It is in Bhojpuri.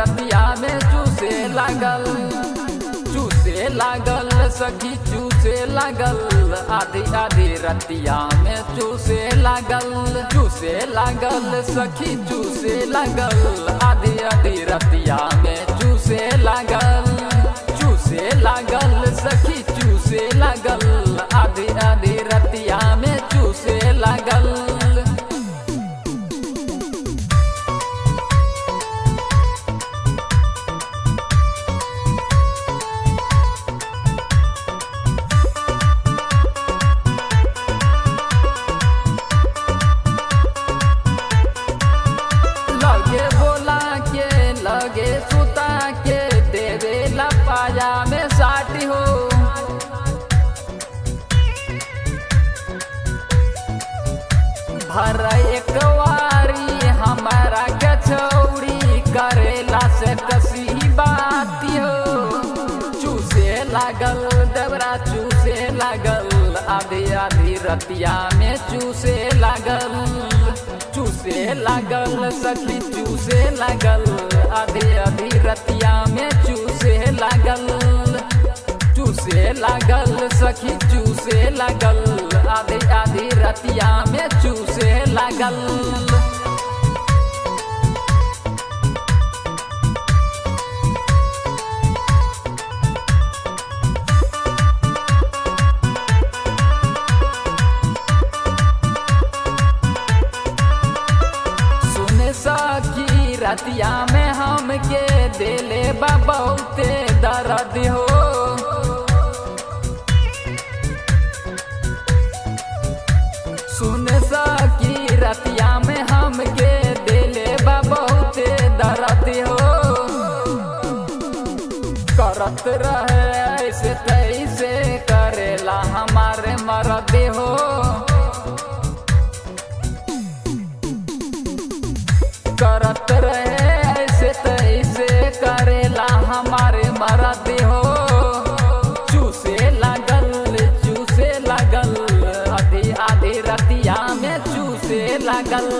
रतिया में चूसे लागल सखी चूसे लागल आधी आधी रतिया में चूसे लागल सखी चूसे लागल आधी आधी रतिया में चूसे लागल सखी चूसे लागल आधी आधी रतिया में चूसे लागल। लगे बोला के लगे सुता के देवे लपाया में साटी हो भर एक वारी हमारा के छौड़ी करेला से कसी बाती हो चूसे लागल देवरा चूसे लागल आधी आधी रतिया में चूसे लागल सखी चूसे लागल आधी आधी रतिया में चूसे लागल सखी चूसे लागल आधी आधी रतिया में चूसे लागल। सखी रतिया में हमके दिले बा बहुते दर्द हो सुन सखी रतिया में हमके दिले बा बहुते दर्द हो करत रहे ऐसे तैसे करेला हमारे मर्द हो करत रहे ऐसे तैसे करेला हमारे मर्द हो चूसे लागल आधी आधी रतिया में चूसे लागल।